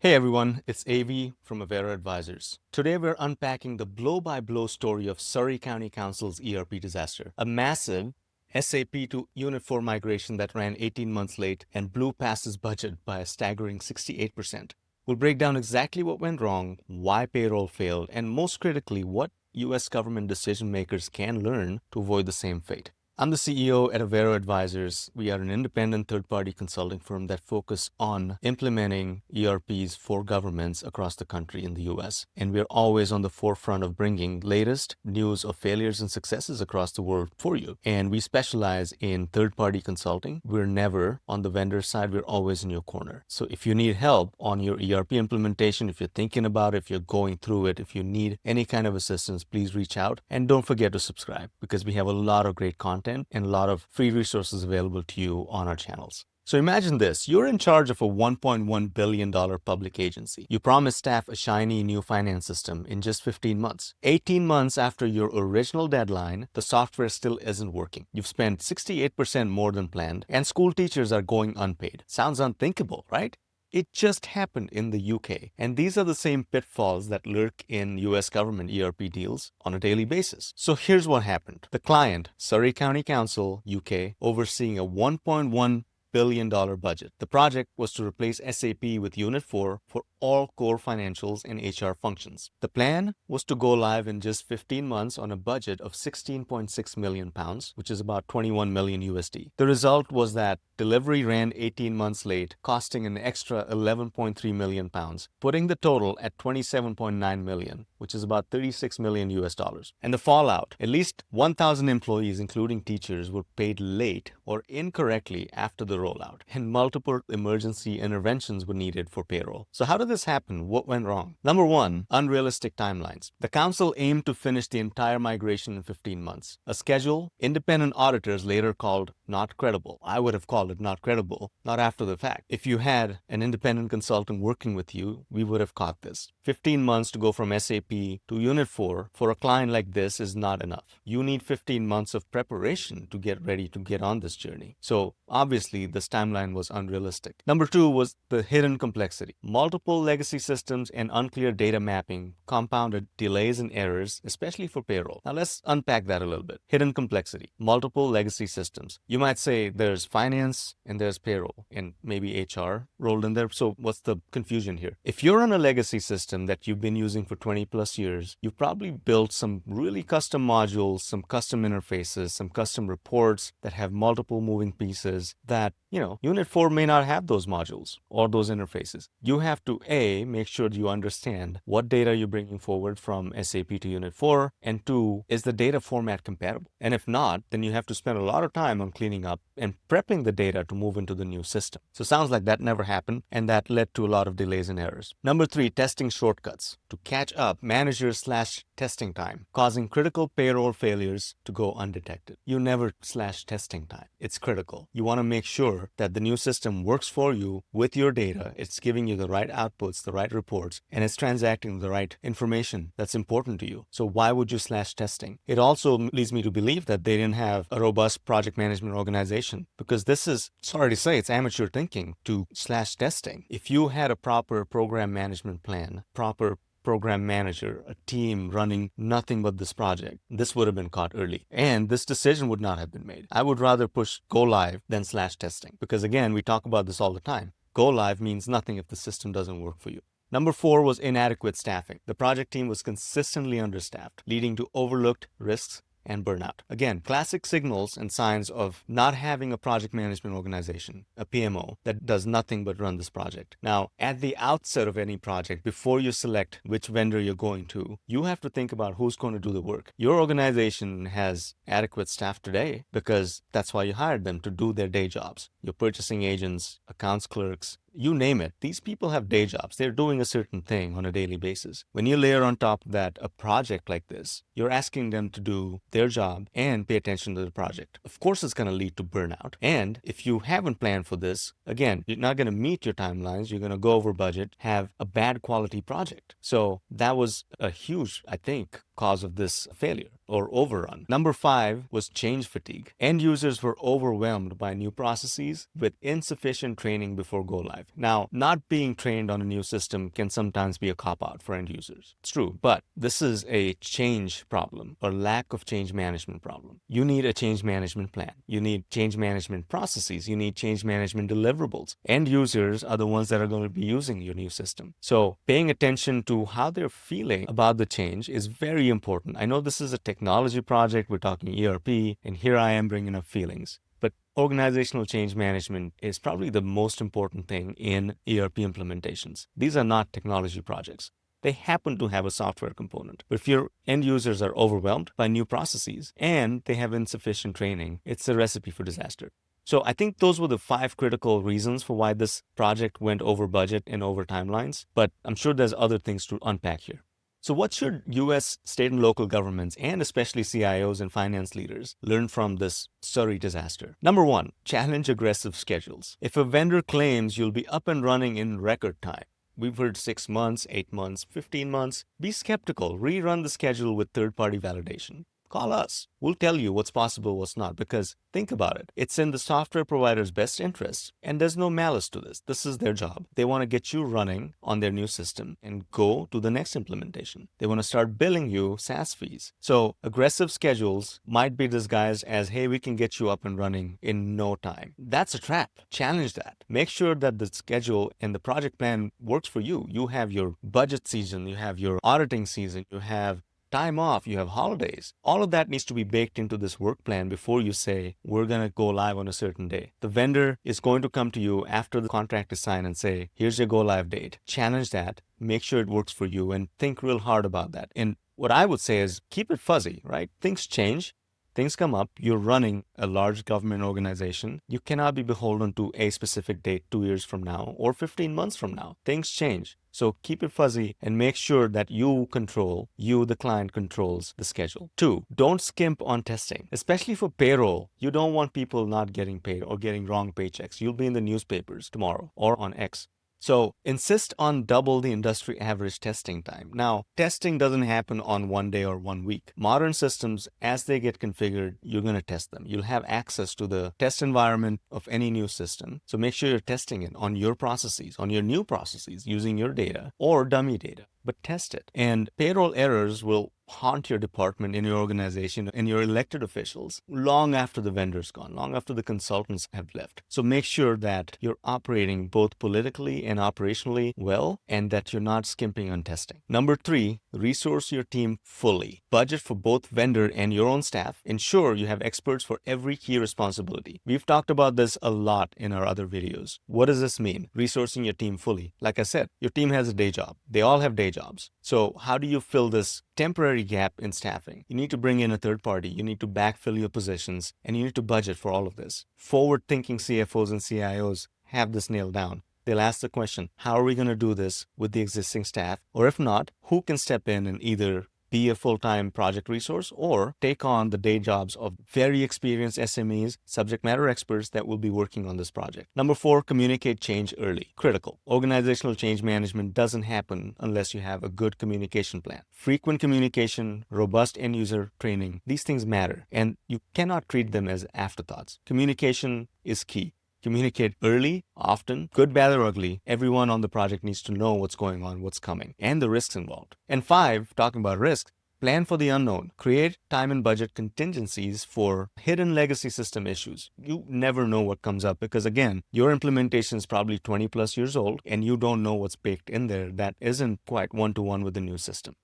Hey everyone, it's Avi from Avéro Advisors. Today we're unpacking the blow-by-blow story of Surrey County Council's ERP disaster, a massive SAP to Unit 4 migration that ran 18 months late and blew past its budget by a staggering 68%. We'll break down exactly what went wrong, why payroll failed, and most critically, what US government decision makers can learn to avoid the same fate. I'm the CEO at Avéro Advisors. We are an independent third-party consulting firm that focus on implementing ERPs for governments across the country in the US. And we're always on the forefront of bringing latest news of failures and successes across the world for you. And we specialize in third-party consulting. We're never on the vendor side. We're always in your corner. So if you need help on your ERP implementation, if you're thinking about it, if you're going through it, if you need any kind of assistance, please reach out. And don't forget to subscribe because we have a lot of great content and a lot of free resources available to you on our channels. So imagine this, you're in charge of a $1.1 billion public agency. You promise staff a shiny new finance system in just 15 months. 18 months after your original deadline, the software still isn't working. You've spent 68% more than planned, and school teachers are going unpaid. Sounds unthinkable, right? It just happened in the UK, and these are the same pitfalls that lurk in US government ERP deals on a daily basis. So here's what happened. The client, Surrey County Council, UK, overseeing a $1.1 billion budget. The project was to replace SAP with Unit 4 for all core financials and HR functions. The plan was to go live in just 15 months on a budget of 16.6 million pounds, which is about 21 million USD. The result was that delivery ran 18 months late, costing an extra 11.3 million pounds, putting the total at 27.9 million, which is about 36 million US dollars. And the fallout, at least 1,000 employees, including teachers, were paid late or incorrectly after the rollout, and multiple emergency interventions were needed for payroll. So how did this happen? What went wrong? Number one, unrealistic timelines. The council aimed to finish the entire migration in 15 months. A schedule independent auditors later called not credible. I would have called it not credible, not after the fact. If you had an independent consultant working with you, we would have caught this. 15 months to go from SAP to Unit 4 for a client like this is not enough. You need 15 months of preparation to get ready to get on this journey. So obviously, this timeline was unrealistic. Number two was the hidden complexity. Multiple legacy systems and unclear data mapping compounded delays and errors, especially for payroll. Now let's unpack that a little bit. Hidden complexity. Multiple legacy systems. You might say there's finance and there's payroll and maybe HR rolled in there. So what's the confusion here? If you're on a legacy system that you've been using for 20 plus years, you've probably built some really custom modules, some custom interfaces, some custom reports that have multiple moving pieces that, Unit 4 may not have those modules or those interfaces. You have to make sure you understand what data you're bringing forward from SAP to Unit 4, and two, is the data format compatible? And if not, then you have to spend a lot of time on cleaning up and prepping the data to move into the new system. So it sounds like that never happened, and that led to a lot of delays and errors. Number three, testing shortcuts to catch up managers/testing time, causing critical payroll failures to go undetected. You never /testing time. It's critical. You want to make sure that the new system works for you with your data. It's giving you the right outputs, the right reports, and it's transacting the right information that's important to you. So why would you /testing? It also leads me to believe that they didn't have a robust project management organization, because this is, sorry to say, it's amateur thinking to /testing. If you had a proper program management plan, proper program manager, a team running nothing but this project, this would have been caught early. And this decision would not have been made. I would rather push go live than /testing. Because again, we talk about this all the time. Go live means nothing if the system doesn't work for you. Number four was inadequate staffing. The project team was consistently understaffed, leading to overlooked risks and burnout. Again, classic signals and signs of not having a project management organization, a PMO, that does nothing but run this project. Now, at the outset of any project, before you select which vendor you're going to, you have to think about who's going to do the work. Your organization has adequate staff today because that's why you hired them, to do their day jobs. Your purchasing agents, accounts clerks, you name it. These people have day jobs. They're doing a certain thing on a daily basis. When you layer on top of that a project like this, you're asking them to do their job and pay attention to the project. Of course, it's going to lead to burnout. And if you haven't planned for this, again, you're not going to meet your timelines. You're going to go over budget, have a bad quality project. So that was a huge, I think, cause of this failure or overrun. Number 5 was change fatigue. End users were overwhelmed by new processes with insufficient training before go live. Now, not being trained on a new system can sometimes be a cop-out for end users. It's true, but this is a change problem or lack of change management problem. You need a change management plan. You need change management processes. You need change management deliverables. End users are the ones that are going to be using your new system. So paying attention to how they're feeling about the change is very important. I know this is a technology project. We're talking ERP, and here I am bringing up feelings. But organizational change management is probably the most important thing in ERP implementations. These are not technology projects. They happen to have a software component. But if your end users are overwhelmed by new processes and they have insufficient training, it's a recipe for disaster. So I think those were the 5 critical reasons for why this project went over budget and over timelines. But I'm sure there's other things to unpack here. So what should U.S. state and local governments, and especially CIOs and finance leaders, learn from this Surrey disaster? Number 1, challenge aggressive schedules. If a vendor claims you'll be up and running in record time, we've heard 6 months, 8 months, 15 months, be skeptical. Rerun the schedule with third-party validation. Call us. We'll tell you what's possible, what's not, because think about it. It's in the software provider's best interest, and there's no malice to this. This is their job. They want to get you running on their new system and go to the next implementation. They want to start billing you SaaS fees. So aggressive schedules might be disguised as, hey, we can get you up and running in no time. That's a trap. Challenge that. Make sure that the schedule and the project plan works for you. You have your budget season, you have your auditing season, you have time off, you have holidays. All of that needs to be baked into this work plan before you say, we're going to go live on a certain day. The vendor is going to come to you after the contract is signed and say, here's your go live date. Challenge that, make sure it works for you, and think real hard about that. And what I would say is keep it fuzzy, right? Things change. Things come up. You're running a large government organization. You cannot be beholden to a specific date 2 years from now or 15 months from now. Things change. So keep it fuzzy and make sure that you, the client, controls the schedule. 2, don't skimp on testing, especially for payroll. You don't want people not getting paid or getting wrong paychecks. You'll be in the newspapers tomorrow or on X. So insist on double the industry average testing time. Now, testing doesn't happen on 1 day or 1 week. Modern systems, as they get configured, you're going to test them. You'll have access to the test environment of any new system. So make sure you're testing it on your processes, on your new processes, using your data or dummy data. But test it. And payroll errors will haunt your department in your organization and your elected officials long after the vendor's gone, long after the consultants have left. So make sure that you're operating both politically and operationally well, and that you're not skimping on testing. Number 3, resource your team fully. Budget for both vendor and your own staff. Ensure you have experts for every key responsibility. We've talked about this a lot in our other videos. What does this mean? Resourcing your team fully. Like I said, your team has a day job. They all have day jobs. So how do you fill this temporary gap in staffing? You need to bring in a third party. You need to backfill your positions, and you need to budget for all of this. Forward-thinking CFOs and CIOs have this nailed down. They'll ask the question, how are we going to do this with the existing staff? Or if not, who can step in and either be a full-time project resource or take on the day jobs of very experienced SMEs, subject matter experts that will be working on this project. Number 4, communicate change early. Critical. Organizational change management doesn't happen unless you have a good communication plan. Frequent communication, robust end-user training, these things matter, and you cannot treat them as afterthoughts. Communication is key. Communicate early, often, good, bad, or ugly. Everyone on the project needs to know what's going on, what's coming, and the risks involved. And 5, talking about risks, plan for the unknown. Create time and budget contingencies for hidden legacy system issues. You never know what comes up because, again, your implementation is probably 20 plus years old and you don't know what's baked in there that isn't quite one-to-one with the new system.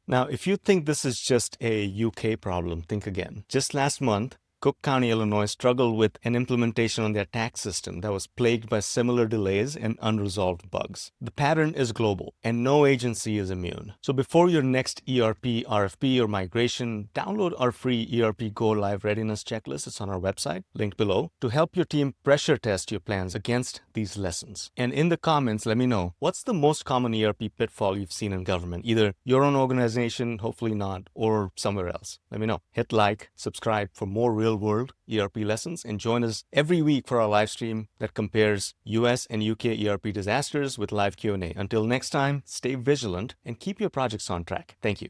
Now, if you think this is just a UK problem, think again. Just last month, Cook County, Illinois struggled with an implementation on their tax system that was plagued by similar delays and unresolved bugs. The pattern is global, and no agency is immune. So before your next ERP, RFP, or migration, download our free ERP Go Live Readiness Checklist. It's on our website, linked below, to help your team pressure test your plans against these lessons. And in the comments, let me know, what's the most common ERP pitfall you've seen in government? Either your own organization, hopefully not, or somewhere else. Let me know. Hit like, subscribe for more real-world ERP lessons, and join us every week for our live stream that compares US and UK ERP disasters with live Q&A. Until next time, stay vigilant and keep your projects on track. Thank you.